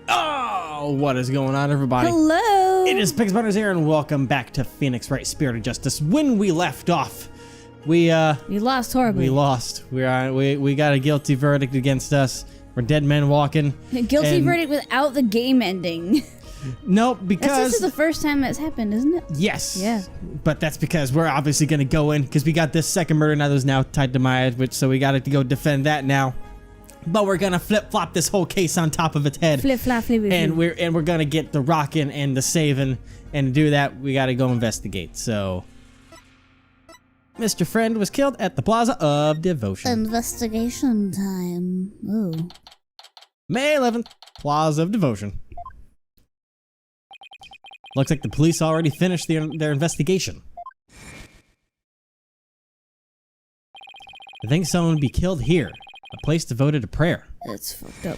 Oh, what is going on, everybody? Hello! It is Pigsbutters here, and welcome back to Phoenix Wright Spirit of Justice. When we left off, we lost horribly. We lost. We got a guilty verdict against us. We're dead men walking. A guilty verdict without the game ending. No, because This is the first time that's happened, isn't it? yes. Yeah. But that's because we're obviously gonna go in because we got this second murder now that's now tied to Maya, so we got to go defend that now. But we're gonna flip-flop this whole case on top of its head. Flip-flop, flip-flop. And we're gonna get the rockin' and the saving, and to do that, we gotta go investigate. So, Mr. Friend was killed at the Plaza of Devotion. Investigation time. Ooh. May 11th, Plaza of Devotion. Looks like the police already finished their investigation. I think someone would be killed here, a place devoted to prayer. That's fucked up.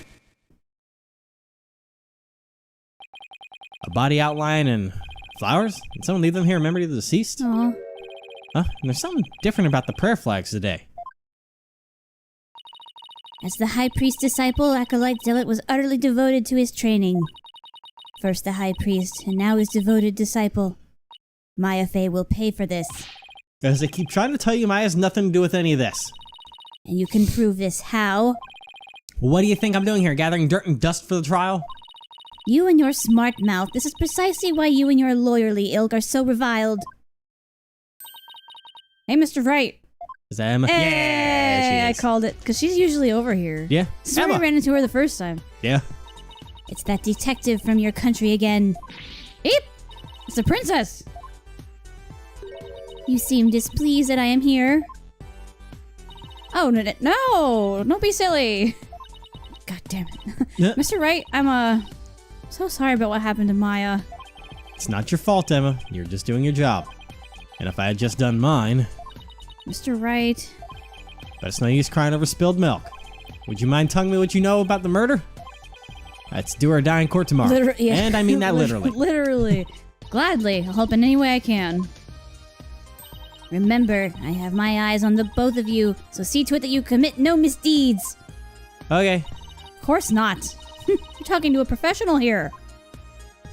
A body outline and flowers? Did someone leave them here in memory of the deceased? Aw. Huh? And there's something different about the prayer flags today. As the High Priest disciple, Acolyte Zeh'lot was utterly devoted to his training. First the High Priest, and now his devoted disciple. Maya Fey will pay for this. Because they keep trying to tell you Maya has nothing to do with any of this. And you can prove this. How? What do you think I'm doing here? Gathering dirt and dust for the trial? You and your smart mouth. This is precisely why you and your lawyerly ilk are so reviled. Hey, Mr. Wright. Is that Emma? Hey, Yeah, she is. I called it, because she's usually over here. Yeah. This is where we ran into her the first time. Yeah. It's that detective from your country again. Eep! It's the princess! You seem displeased that I am here. Oh, no! Don't be silly! God damn it. Yeah. Mr. Wright, I'm, so sorry about what happened to Maya. It's not your fault, Emma. You're just doing your job. And if I had just done mine... Mr. Wright... But it's no use crying over spilled milk. Would you mind telling me what you know about the murder? Let's do or die in court tomorrow. Yeah. And I mean that literally. Literally. Gladly. I'll help in any way I can. Remember, I have my eyes on the both of you, so see to it that you commit no misdeeds. Okay. Of course not. You're talking to a professional here.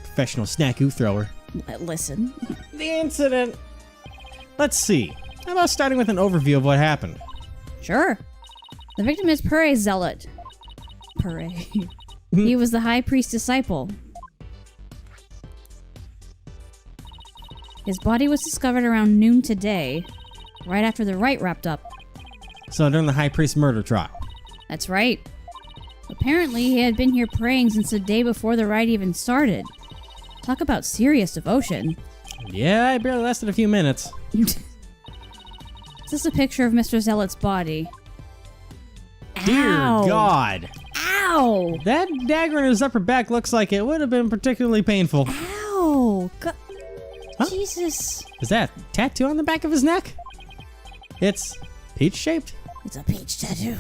Professional snack-oo thrower. Listen. The incident. Let's see. How about starting with an overview of what happened? Sure. The victim is PUHRAY Zeh'lot. PUHRAY. He was the High Priest disciple. His body was discovered around noon today, right after the rite wrapped up. So during the High Priest murder trial. That's right. Apparently, he had been here praying since the day before the rite even started. Talk about serious devotion. Yeah, it barely lasted a few minutes. This is a picture of Mr. Zeh'lot's body. Dear Ow. God. Ow! That dagger in his upper back looks like it would have been particularly painful. Ow! Huh? Jesus. Is that a tattoo on the back of his neck? It's peach-shaped? It's a peach tattoo.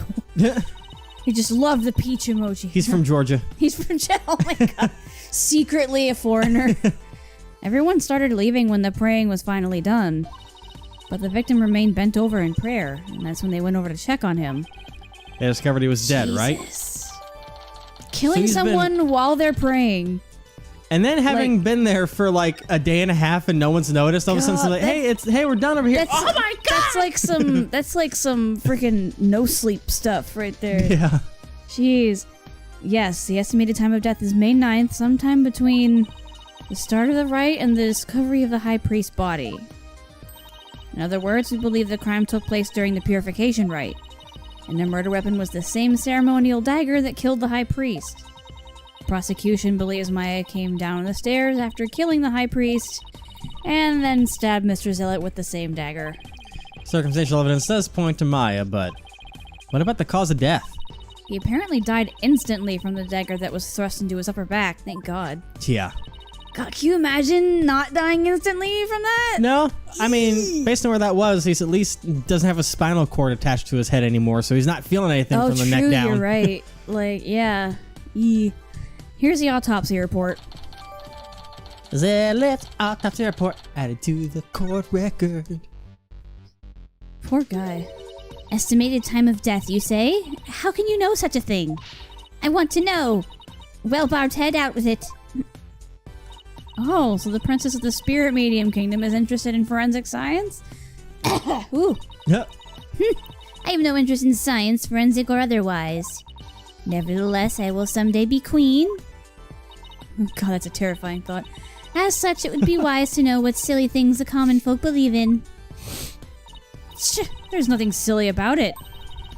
He just loved the peach emoji. He's from Georgia. He's from Oh my god. Secretly a foreigner. Everyone started leaving when the praying was finally done. But the victim remained bent over in prayer, and that's when they went over to check on him. They discovered he was dead, right? Killing So someone while they're praying. And then having been there for like a day and a half and no one's noticed, all of a sudden it's like, hey, we're done over here. Oh my god! That's like some freaking no sleep stuff right there. Yeah. Jeez. Yes, the estimated time of death is May 9th, sometime between the start of the rite and the discovery of the High Priest's body. In other words, we believe the crime took place during the purification rite, and the murder weapon was the same ceremonial dagger that killed the High Priest. The prosecution believes Maya came down the stairs after killing the High Priest, and then stabbed Mr. Zeh'lot with the same dagger. Circumstantial evidence does point to Maya, but what about the cause of death? He apparently died instantly from the dagger that was thrust into his upper back, thank God. Yeah. God, can you imagine not dying instantly from that? No, I mean, based on where that was, he's at least doesn't have a spinal cord attached to his head anymore, so he's not feeling anything from the neck down. Oh, you're right. Like, yeah. Here's the autopsy report. Zeh'lot autopsy report added to the court record. Poor guy. Estimated time of death, you say? How can you know such a thing? I want to know. Well, Barbed Head, out with it. Oh, so the princess of the spirit medium kingdom is interested in forensic science? Ooh. Yep. I have no interest in science, forensic or otherwise. Nevertheless, I will someday be queen. Oh god, that's a terrifying thought. As such, it would be wise to know what silly things the common folk believe in. There's nothing silly about it.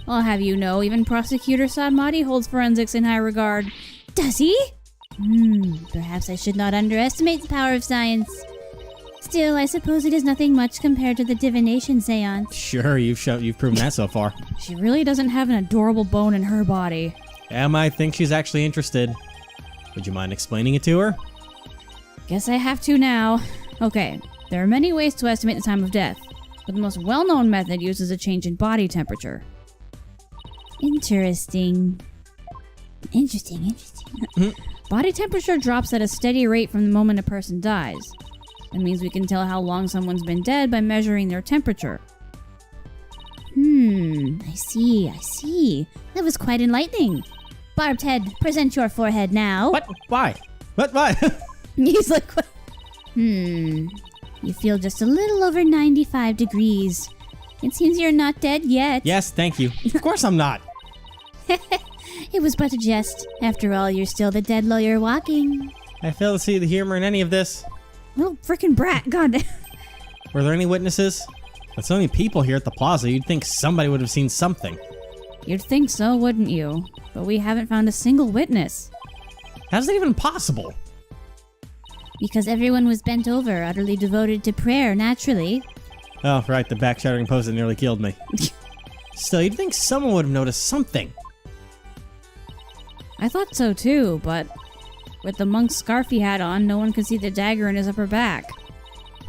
I'll have you know, even Prosecutor Sadmati holds forensics in high regard. Does he? Perhaps I should not underestimate the power of science. Still, I suppose it is nothing much compared to the divination seance. Sure, you've proven that so far. She really doesn't have an adorable bone in her body. I think she's actually interested. Would you mind explaining it to her? Guess I have to now. Okay, there are many ways to estimate the time of death, but the most well-known method uses a change in body temperature. Interesting. Body temperature drops at a steady rate from the moment a person dies. That means we can tell how long someone's been dead by measuring their temperature. I see. That was quite enlightening. Barbed Head, present your forehead now. What? Why? What? He's like, what? You feel just a little over 95 degrees. It seems you're not dead yet. Yes, thank you. Of course I'm not. It was but a jest. After all, you're still the dead lawyer walking. I fail to see the humor in any of this. Little frickin' brat, god. Were there any witnesses? With so many people here at the plaza, you'd think somebody would have seen something. You'd think so, wouldn't you? But we haven't found a single witness. How's that even possible? Because everyone was bent over, utterly devoted to prayer, naturally. Oh, right, the back-shattering pose that nearly killed me. Still, you'd think someone would have noticed something. I thought so too, but with the monk's scarf he had on, no one could see the dagger in his upper back.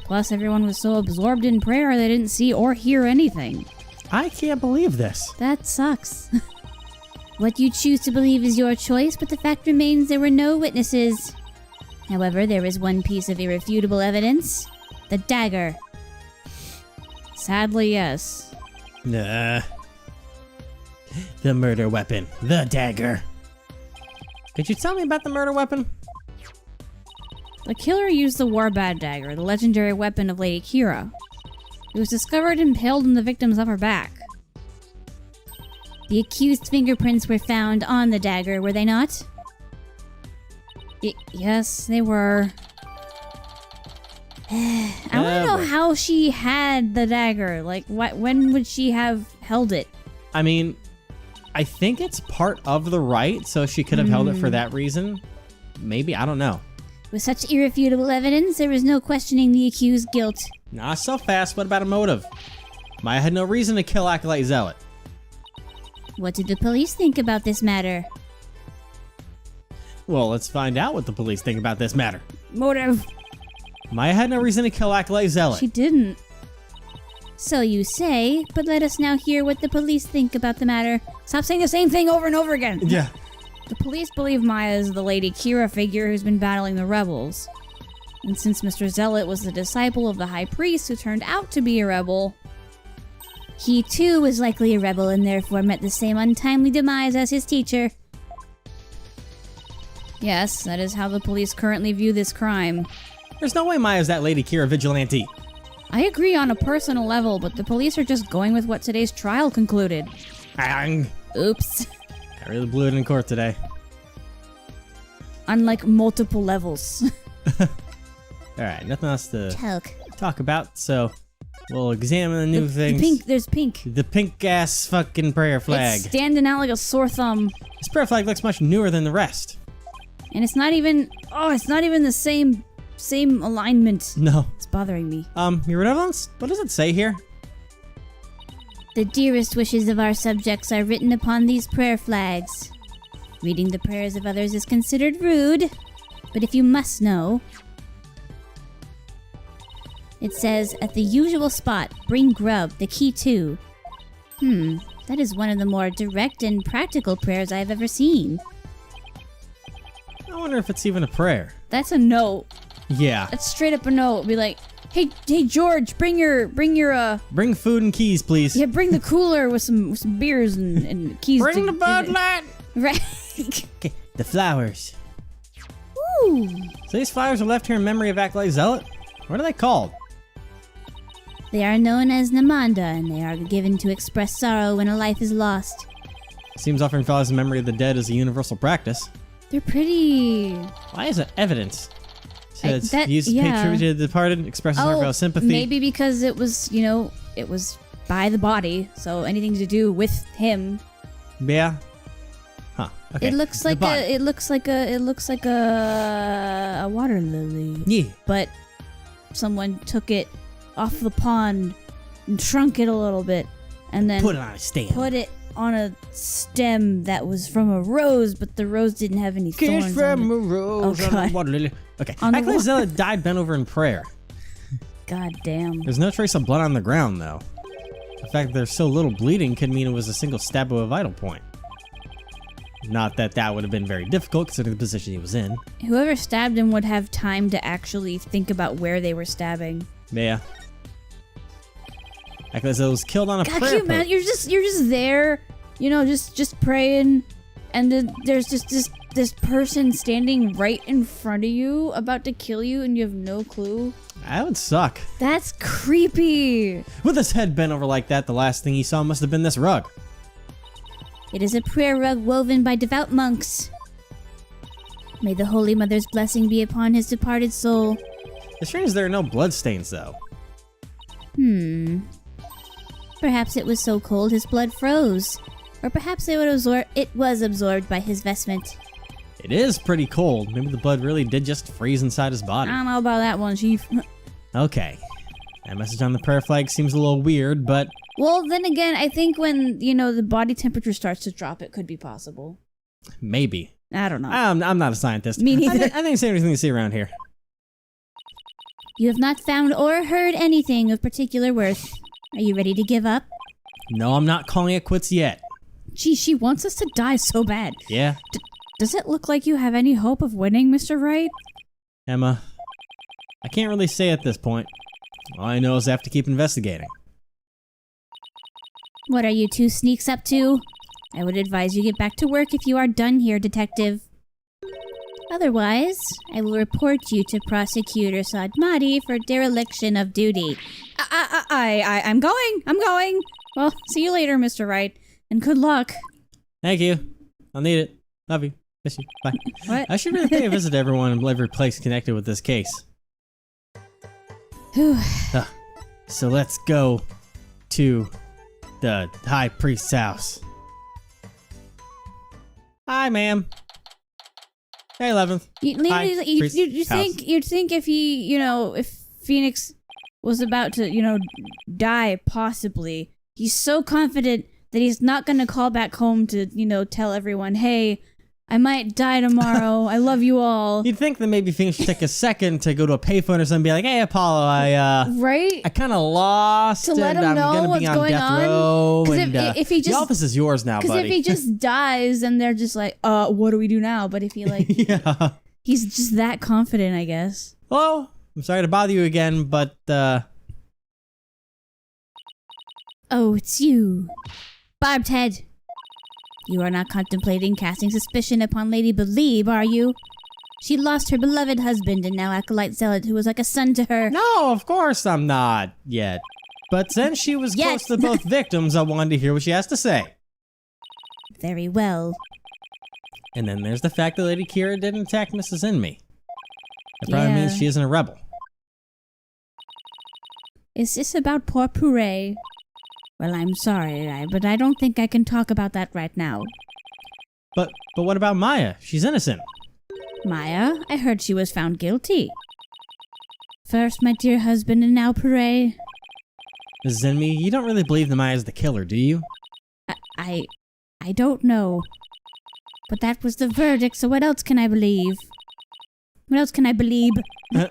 Plus, everyone was so absorbed in prayer they didn't see or hear anything. I can't believe this. That sucks. What you choose to believe is your choice, but the fact remains there were no witnesses. However, there is one piece of irrefutable evidence. The dagger. Sadly, yes. Nah. The murder weapon. The dagger. Could you tell me about the murder weapon? The killer used the Warbad dagger, the legendary weapon of Lady Kira. It was discovered impaled in the victim's upper back. The accused's fingerprints were found on the dagger, were they not? Yes, they were. I want to know how she had the dagger. Like, when would she have held it? I mean, I think it's part of the Wright, so she could have held it for that reason. Maybe, I don't know. With such irrefutable evidence, there was no questioning the accused's guilt. Not so fast. What about a motive? Maya had no reason to kill Acolyte Zeh'lot. What did the police think about this matter? Well, let's find out what the police think about this matter. Motive. Maya had no reason to kill Acolyte Zeh'lot. She didn't. So you say, but let us now hear what the police think about the matter. Stop saying the same thing over and over again. Yeah. The police believe Maya is the Lady Kira figure who's been battling the rebels. And since Mr. Zeh'lot was the disciple of the High Priest who turned out to be a rebel, he too was likely a rebel and therefore met the same untimely demise as his teacher. Yes, that is how the police currently view this crime. There's no way Maya's that Lady Kira vigilante. I agree on a personal level, but the police are just going with what today's trial concluded. Oops. I really blew it in court today. On like multiple levels. Alright, nothing else to Choke. talk about, so we'll examine the new things. There's pink. The pink-ass fucking prayer flag. It's standing out like a sore thumb. This prayer flag looks much newer than the rest. And it's not even, the same alignment. No. It's bothering me. Your Benevolence? What does it say here? The dearest wishes of our subjects are written upon these prayer flags. Reading the prayers of others is considered rude, but if you must know, it says, at the usual spot, bring grub, the key too. That is one of the more direct and practical prayers I've ever seen. I wonder if it's even a prayer. That's a note. Yeah. That's straight up a note. It'd be like, hey George, bring your Bring food and keys, please. Yeah, bring the cooler with some beers and keys. Bring the Bud Light. Right. Okay, the flowers. Woo! So these flowers are left here in memory of Acolyte Zeh'lot? What are they called? They are known as Namanda, and they are given to express sorrow when a life is lost. Seems offering flowers in memory of the dead is a universal practice. They're pretty. Why is it evidence? Says that- use yeah. pay tribute to the departed, expresses heartfelt sympathy. Maybe because it was, it was by the body, so anything to do with him. Yeah. Huh. Okay. It looks The like body. it looks like a water lily. Yeah. But someone took it off the pond and shrunk it a little bit, and then Put it on a stand. put it on a stem that was from a rose, but the rose didn't have any Kiss thorns on from it. a rose Oh, on a God. water lily. Okay. On the Acolyte wa- Zeh'lot died bent over in prayer. God damn. There's no trace of blood on the ground, though. The fact that there's so little bleeding could mean it was a single stab of a vital point. Not that that would have been very difficult, considering the position he was in. Whoever stabbed him would have time to actually think about where they were stabbing. Yeah. Acolyte Zeh'lot was killed on a God, prayer can you imagine? post. You're just there, just praying, and then there's just this person standing right in front of you, about to kill you, and you have no clue. That would suck. That's creepy. With his head bent over like that, the last thing he saw must have been this rug. It is a prayer rug woven by devout monks. May the Holy Mother's blessing be upon his departed soul. It's strange there are no bloodstains, though. Perhaps it was so cold his blood froze. Or perhaps it was absorbed by his vestment. It is pretty cold. Maybe the blood really did just freeze inside his I body. don't know about that one, Chief. Okay. That message on the prayer flag seems a little weird, but Well, then again, I think when, the body temperature starts to drop, it could be possible. maybe. I don't know. I'm not a scientist. Me neither. I think it's anything to see around here. You have not found or heard anything of particular worth. Are you ready to give up? No, I'm not calling it quits yet. Gee, she wants us to die so bad. Yeah, Does it look like you have any hope of winning, Mr. Wright? Emma. I can't really say at this point. All I know is I have to keep investigating. What are you two sneaks up to? I would advise you get back to work if you are done here, detective. Otherwise, I will report you to Prosecutor Sadmati for dereliction of duty. I'm going. Well, see you later, Mr. Wright, and good luck. Thank you. I'll need it. Love you. Miss you. Bye. What? I should really pay a visit to everyone in every place connected with this case. Whew. So let's go to the High Priest's house. Hi, ma'am. Hey, 11th. High Priest's You'd think if he, if Phoenix was about to, die, possibly, he's so confident that he's not gonna call back home to, tell everyone, hey, I might die tomorrow. I love you all. You'd think that maybe Phoenix should take a second to go to a payphone or something and be like, hey, Apollo, Right? I kind of lost To let and him I'm know gonna what's be on going death on. row. 'Cause And, if he the just- office is yours now, Because buddy. if he just dies, and they're just like, what do we do now? But if he, yeah. he's just that confident, I guess. Hello? I'm sorry to bother you again, but, Oh, it's you. Barbed head. You are not contemplating casting suspicion upon Lady Believe, are you? She lost her beloved husband and now Acolyte Zeh'lot, who was like a son to her. No, of course I'm not yet. But since she was Yet. close to both victims, I wanted to hear what she has to say. Very well. And then there's the fact that Lady Kira didn't attack Mrs. Inme. That probably Yeah. means she isn't a rebel. Is this about poor PUHRAY? Well, I'm sorry, but I don't think I can talk about that right now. But what about Maya? She's innocent. Maya, I heard she was found guilty. First my dear husband and now PUHRAY. Mrs. Inme, you don't really believe that Maya's the killer, do you? I don't know. But that was the verdict, so what else can I believe? What else can I believe? The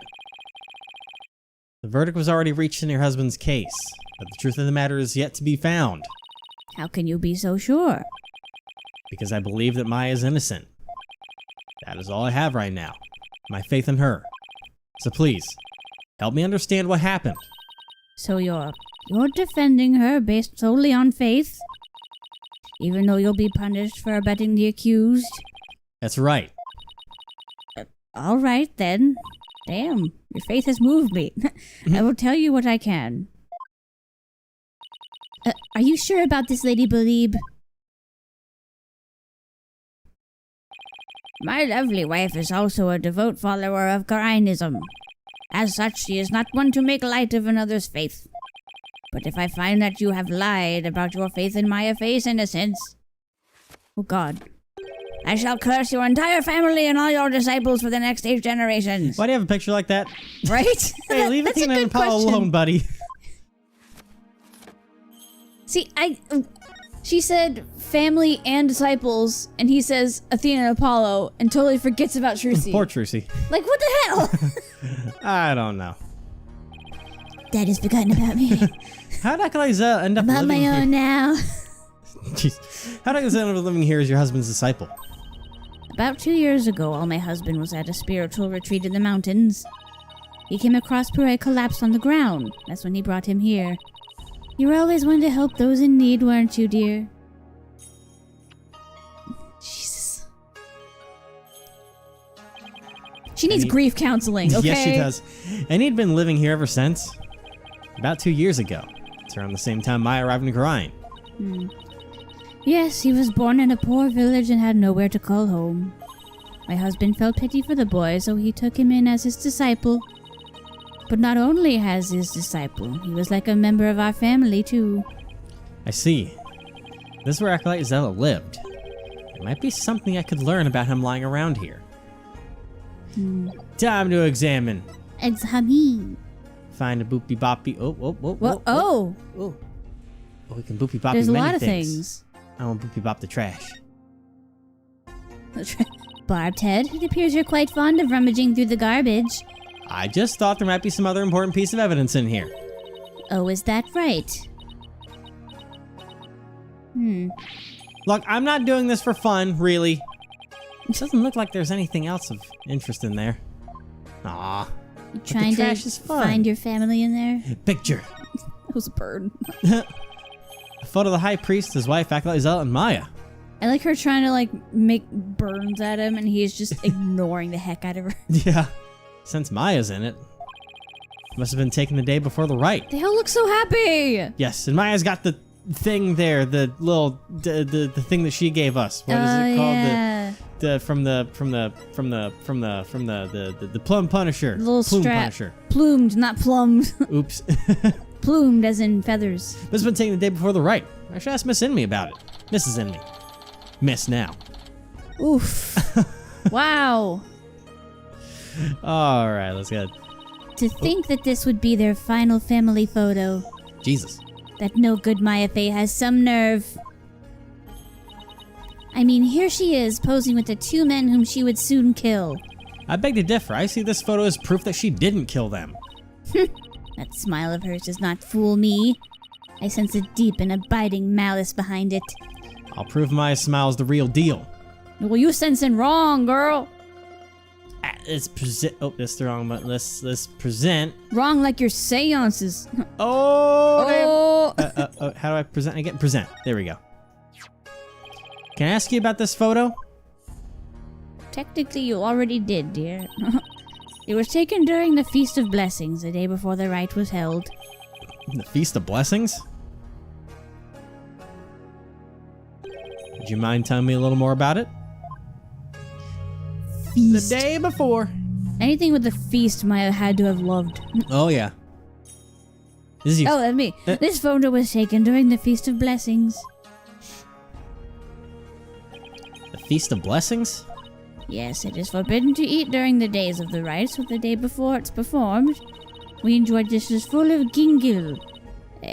verdict was already reached in your husband's case, but the truth of the matter is yet to be found. How can you be so sure? Because I believe that Maya is innocent. That is all I have right now. My faith in her. So please, help me understand what happened. So you're defending her based solely on faith? Even though you'll be punished for abetting the accused? That's right. All right, then. Damn, your faith has moved me. I will tell you what I can. Are you sure about this, Lady Belieb? My lovely wife is also a devout follower of Qur'anism. As such, she is not one to make light of another's faith. But if I find that you have lied about your faith in Maya Fey's innocence... Oh God. I shall curse your entire family and all your disciples for the next 8 generations. Why do you have a picture like that? Right? Hey, leave That's a Athena good and Paul question. alone, buddy. See, she said family and disciples, and he says Athena and Apollo, and totally forgets about Trucy. Poor Trucy. Like, what the hell? I don't know. Dad has forgotten about me. How did Acolyte Zeh'lot end up I'm on living my here? own now. Jeez. How did Acolyte Zeh'lot end up living here as your husband's disciple? About 2 years ago, while my husband was at a spiritual retreat in the mountains, he came across PUHRAY collapsed on the ground. That's when he brought him here. You were always one to help those in need, weren't you, dear? Jesus. She needs grief counseling, okay? Yes, she does. And he'd been living here ever since. About 2 years ago. It's around the same time Maya arrived in Qur'an. Yes, he was born in a poor village and had nowhere to call home. My husband felt pity for the boy, so he took him in as his disciple. But not only as his disciple, he was like a member of our family, too. I see. This is where Acolyte Zeh'lot lived. There might be something I could learn about him lying around here. Time to examine. Examine. Find a boopy boppy. Oh, Oh, we can boopy boppy there's a many lot of things. things. I want boopy bop the trash. Barbed head, it appears you're quite fond of rummaging through the garbage. I just thought there might be some other important piece of evidence in here. Oh, is that right? Look, I'm not doing this for fun, really. It doesn't look like there's anything else of interest in there. Aw. You the trying trash to is fun. find your family in there? Picture. That was a bird. A photo of the High Priest, his wife, Acolyte Zeh'lot, and Maya. I like her trying to like make burns at him, and he's just ignoring the heck out of her. Yeah. Since Maya's in it. Must have been taken the day before the Wright. They all look so happy. Yes, and Maya's got the thing there, the little the thing that she gave us. What is it called? Yeah. The plum punisher. Little Plume strap. punisher. Plumed, not plumbed. Oops. Plumed as in feathers. This has been taken the day before the Wright. I should ask Miss Inmee about it. Mrs. Inmee. Miss now. Oof. Wow. Alright, let's go. To think that this would be their final family photo. Jesus. That no good Maya Fey has some nerve. I mean, here she is, posing with the 2 men whom she would soon kill. I beg to differ. I see this photo as proof that she didn't kill them. That smile of hers does not fool me. I sense a deep and abiding malice behind it. I'll prove Maya's smile's the real deal. Well, you sensing wrong, girl. Let's present. Oh, that's the wrong button. Let's present. Wrong like your seances. Oh. Oh. How do I present again? Present. There we go. Can I ask you about this photo? Technically, you already did, dear. It was taken during the Feast of Blessings, the day before the rite was held. The Feast of Blessings? Would you mind telling me a little more about it? Feast. The day before. Anything with the feast Maya had to have loved. Oh, yeah. This is you. Oh, that's me. This photo was taken during the Feast of Blessings. The Feast of Blessings? Yes, it is forbidden to eat during the days of the rite, so the day before it's performed, we enjoy dishes full of gingil,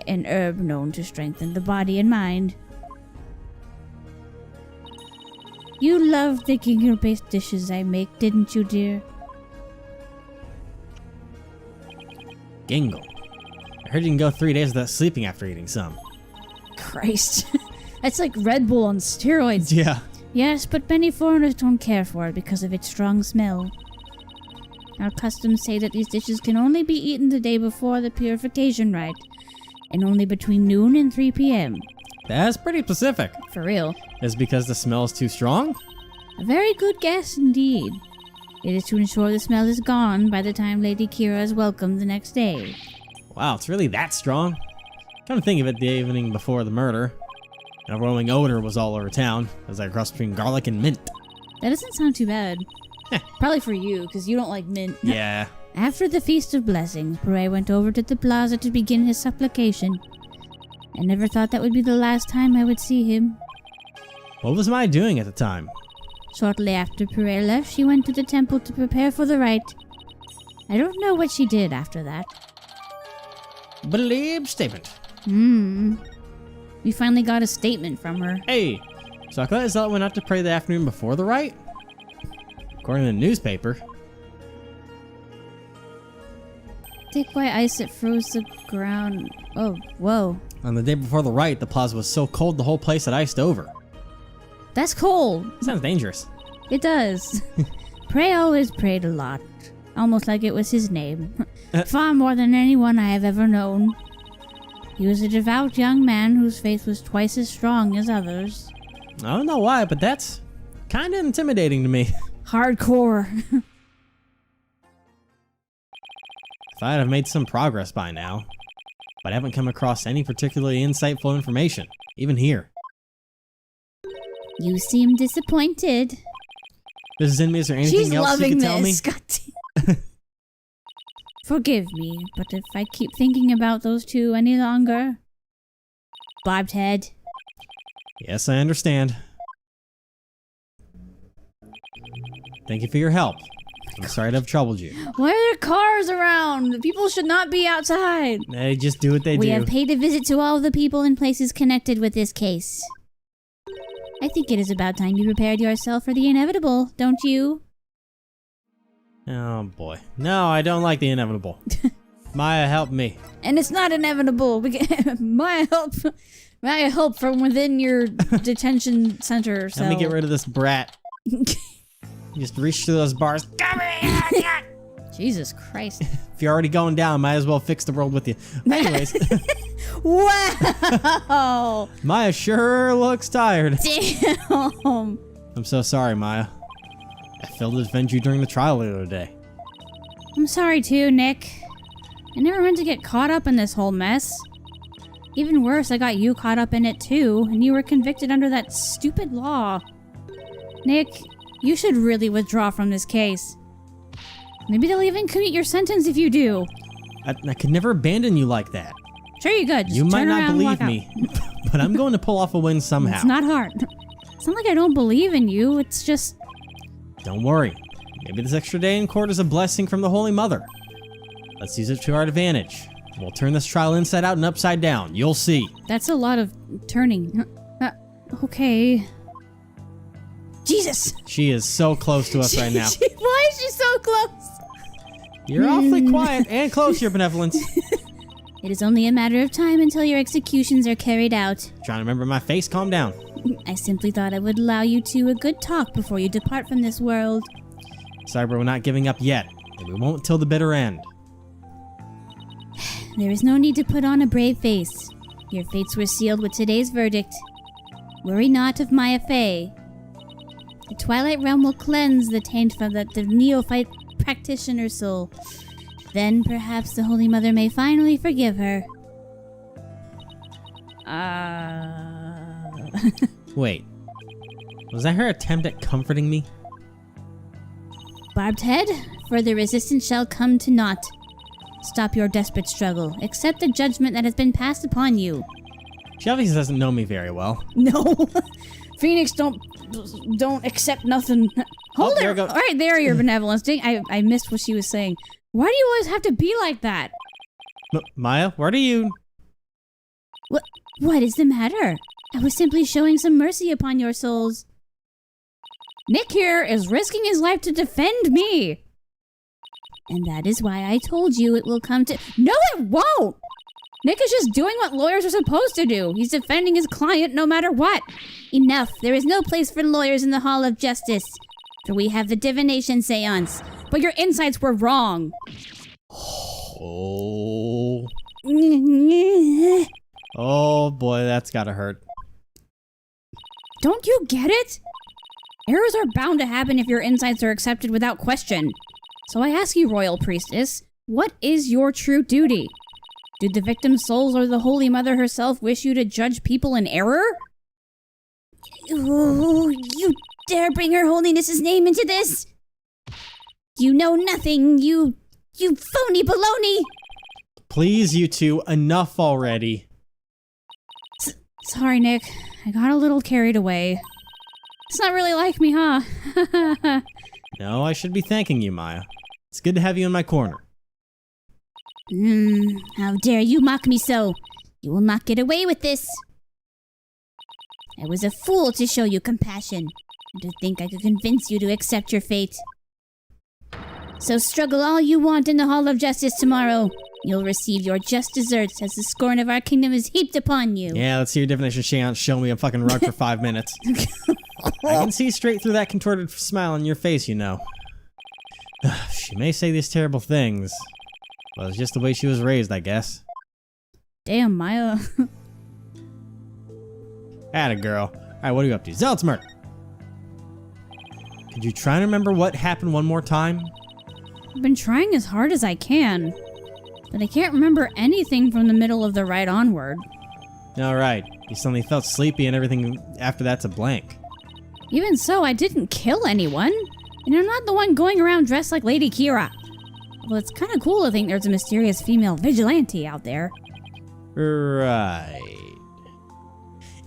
an herb known to strengthen the body and mind. You loved the gingil-based dishes I make, didn't you, dear? Gingle. I heard you can go 3 days without sleeping after eating some. Christ. That's like Red Bull on steroids. Yeah. Yes, but many foreigners don't care for it because of its strong smell. Our customs say that these dishes can only be eaten the day before the purification rite, and only between noon and 3 p.m. That's pretty specific. For real. Is it because the smell is too strong? A very good guess indeed. It is to ensure the smell is gone by the time Lady Kira is welcome the next day. Wow, it's really that strong? Come to think of it, the evening before the murder, an aroming odor was all over town as I crossed between garlic and mint. That doesn't sound too bad. Probably for you, because you don't like mint. Yeah. After the Feast of Blessings, PUHRAY went over to the plaza to begin his supplication. I never thought that would be the last time I would see him. What was Maya doing at the time? Shortly after PUHRAY left, she went to the temple to prepare for the rite. I don't know what she did after that. Believe statement. We finally got a statement from her. Hey, so Acolyte Zeh'lot went out to pray the afternoon before the rite? According to the newspaper. Thick white ice that froze the ground. Oh, whoa. On the day before the rite, the plaza was so cold the whole place had iced over. That's cold. Sounds dangerous. It does. PUHRAY always prayed a lot. Almost like it was his name. Far more than anyone I have ever known. He was a devout young man whose faith was twice as strong as others. I don't know why, but that's kind of intimidating to me. Hardcore. Thought I'd have made some progress by now, but I haven't come across any particularly insightful information, even here. You seem disappointed. Mrs. Inmate, is there anything She's else you loving can tell me? this. Forgive me, but if I keep thinking about those two any longer... Barbed head. Yes, I understand. Thank you for your help. I'm sorry to have troubled you. Why are there cars around? People should not be outside. They just do what they do. We have paid a visit to all the people and places connected with this case. I think it is about time you prepared yourself for the inevitable, don't you? Oh boy. No, I don't like the inevitable. Maya, help me. And it's not inevitable. Maya help from within your detention center. Let me get rid of this brat. Just reach through those bars. Come here! Jesus Christ. If you're already going down, might as well fix the world with you. Anyways. Wow! Maya sure looks tired. Damn! I'm so sorry, Maya. I failed to defend you during the trial the other day. I'm sorry too, Nick. I never meant to get caught up in this whole mess. Even worse, I got you caught up in it too, and you were convicted under that stupid law. Nick, you should really withdraw from this case. Maybe they'll even commute your sentence if you do. I could never abandon you like that. Sure you could. Just you might turn not around and believe walk me, but I'm going to pull off a win somehow. It's not hard. It's not like I don't believe in you, it's just... Don't worry. Maybe this extra day in court is a blessing from the Holy Mother. Let's use it to our advantage. We'll turn this trial inside out and upside down. You'll see. That's a lot of turning. Okay. Jesus! She is so close to us right now. Why is she so close? You're awfully quiet and close, Your Benevolence. It is only a matter of time until your executions are carried out. Trying to remember my face? Calm down. I simply thought I would allow you two a good talk before you depart from this world. Sorry, but we're not giving up yet. And we won't till the bitter end. There is no need to put on a brave face. Your fates were sealed with today's verdict. Worry not of Maya Fey. The Twilight Realm will cleanse the taint from the neophyte practitioner's soul. Then perhaps the Holy Mother may finally forgive her. Wait. Was that her attempt at comforting me? Barbed head, further resistance shall come to naught. Stop your desperate struggle. Accept the judgment that has been passed upon you. She obviously doesn't know me very well. No. Phoenix don't accept nothing. Hold there it. we go. All right, there, Your Benevolence. Dang, I missed what she was saying. Why do you always have to be like that? Maya, where do you... What is the matter? I was simply showing some mercy upon your souls. Nick here is risking his life to defend me. And that is why I told you it will come to... No, it won't! Nick is just doing what lawyers are supposed to do. He's defending his client no matter what. Enough. There is no place for lawyers in the Hall of Justice. For we have the divination seance. But your insights were wrong. Oh. Oh boy, that's gotta hurt. Don't you get it? Errors are bound to happen if your insights are accepted without question. So I ask you, Royal Priestess, what is your true duty? Do the victim's souls or the Holy Mother herself wish you to judge people in error? Oh, you dare bring Her Holiness's name into this? You know nothing, you phony baloney! Please, you two, enough already. Sorry, Nick. I got a little carried away. It's not really like me, huh? No, I should be thanking you, Maya. It's good to have you in my corner. How dare you mock me so? You will not get away with this. I was a fool to show you compassion, and to think I could convince you to accept your fate. So struggle all you want in the Hall of Justice tomorrow. You'll receive your just deserts as the scorn of our kingdom is heaped upon you. Yeah, let's see your definition, Shan't show me a fucking rug for 5 minutes. I can see straight through that contorted smile on your face, you know. She may say these terrible things. Well, it's just the way she was raised, I guess. Damn, Maya. Atta girl. Alright, what are you up to? Zealot's murder. Could you try and remember what happened one more time? I've been trying as hard as I can, but I can't remember anything from the middle of the ride onward. Alright, you suddenly felt sleepy and everything after that's a blank. Even so, I didn't kill anyone, and I'm not the one going around dressed like Lady Kira. Well, it's kind of cool to think there's a mysterious female vigilante out there. Right.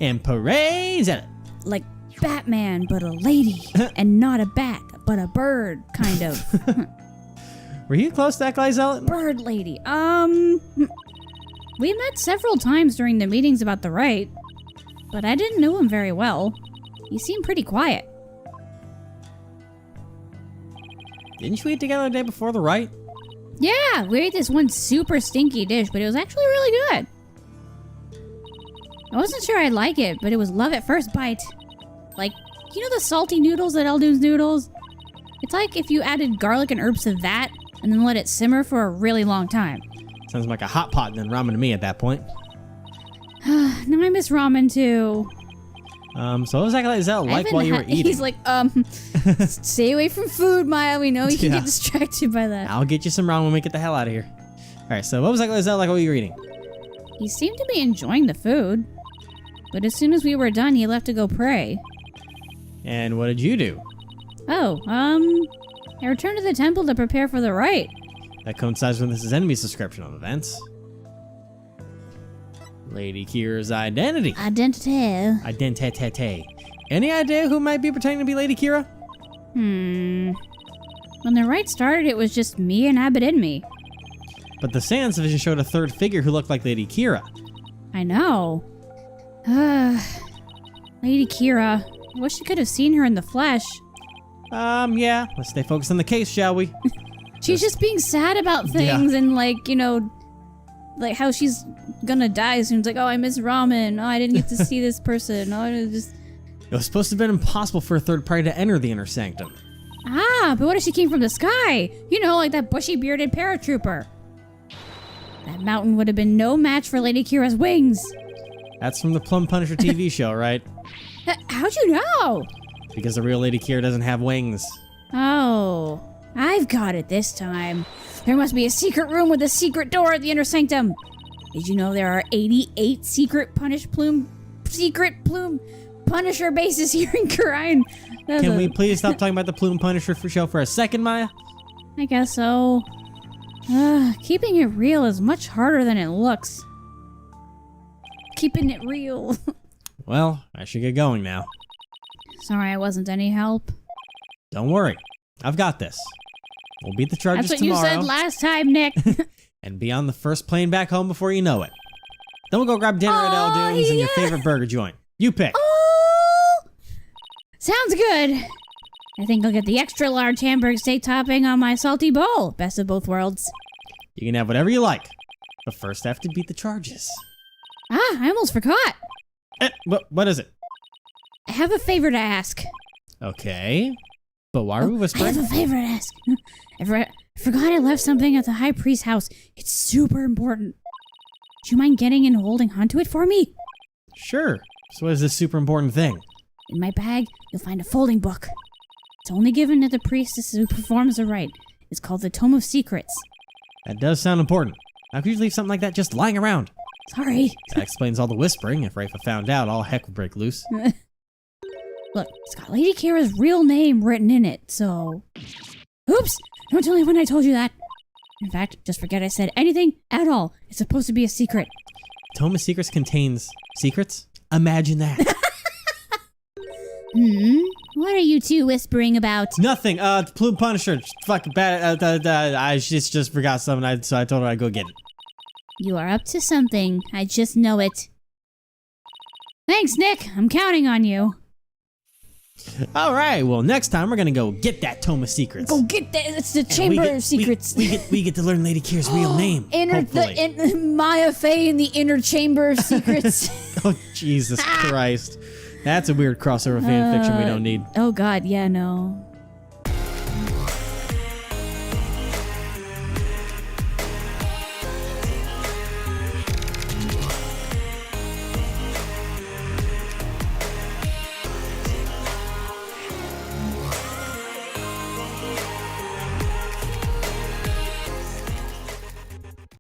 And PUHRAY Zeh'lot. Like Batman, but a lady, and not a bat, but a bird, kind of. Were you close to Acolyte Zeh'lot? Bird lady. We met several times during the meetings about the Wright, but I didn't know him very well. He seemed pretty quiet. Didn't you eat together the day before the Wright? Yeah, we ate this one super stinky dish, but it was actually really good. I wasn't sure I'd like it, but it was love at first bite. Like, you know the salty noodles at Eldune's Noodles? It's like if you added garlic and herbs to that, and then let it simmer for a really long time. Sounds like a hot pot and then ramen to me at that point. Now I miss ramen too. So what was Acolyte Zeh'lot like while you were eating? He's like, stay away from food, Maya. We know you can Yeah. get distracted by that. I'll get you some ramen when we get the hell out of here. Alright, so what was Acolyte Zeh'lot like while you were eating? He seemed to be enjoying the food. But as soon as we were done, he left to go pray. And what did you do? Oh, I returned to the temple to prepare for the Wright. That coincides with this enemy's description of events. Lady Kira's identity. Identity. Identité. Any idea who might be pretending to be Lady Kira? When the Wright started, it was just me and Abbott and me. But the Sands division showed a third figure who looked like Lady Kira. I know. Lady Kira. I wish I could have seen her in the flesh. Yeah. Let's stay focused on the case, shall we? She's just being sad about things and like, you know, like how she's gonna die soon. It's like, oh, I miss ramen. Oh, I didn't get to see this person. Oh, I just... It was supposed to have been impossible for a third party to enter the inner sanctum. Ah, but what if she came from the sky? You know, like that bushy-bearded paratrooper. That mountain would have been no match for Lady Kira's wings. That's from the Plum Punisher TV show, right? How'd you know? Because the real Lady Kira doesn't have wings. Oh, I've got it this time. There must be a secret room with a secret door at the inner sanctum. Did you know there are 88 secret plume Punisher bases here in Khura'in? Can we please stop talking about the Plume Punisher show for a second, Maya? I guess so. Keeping it real is much harder than it looks. Keeping it real. Well, I should get going now. Sorry I wasn't any help. Don't worry. I've got this. We'll beat the charges That's what tomorrow. you said last time, Nick. And be on the first plane back home before you know it. Then we'll go grab dinner at Eldune's and your favorite burger joint. You pick. Oh! Sounds good. I think I'll get the extra large hamburger steak topping on my salty bowl. Best of both worlds. You can have whatever you like. But first I have to beat the charges. Ah, I almost forgot. What is it? I have a favor to ask. Okay. But why are we I whispering? have a favor to ask. I forgot I left something at the High Priest's house. It's super important. Do you mind getting and holding onto it for me? Sure. So what is this super important thing? In my bag, you'll find a folding book. It's only given to the priestess who performs the rite. It's called the Tome of Secrets. That does sound important. How could you leave something like that just lying around? Sorry. That explains all the whispering. If Rafa found out, all heck would break loose. Look, it's got Lady Kira's real name written in it, so... Oops! Don't tell anyone I told you that. In fact, just forget I said anything at all. It's supposed to be a secret. Tome of Secrets contains secrets? Imagine that. What are you two whispering about? Nothing. Plume Punisher. Fuck bad. I just forgot something, so I told her I'd go get it. You are up to something. I just know it. Thanks, Nick. I'm counting on you. All right. Well, next time we're gonna go get that Tome of Secrets. Go get that. It's the Chamber of Secrets. We get to learn Lady Kira's real name. Maya Fey in the inner Chamber of Secrets. Oh, Jesus Christ. That's a weird crossover fan fiction we don't need. Oh God, yeah, no.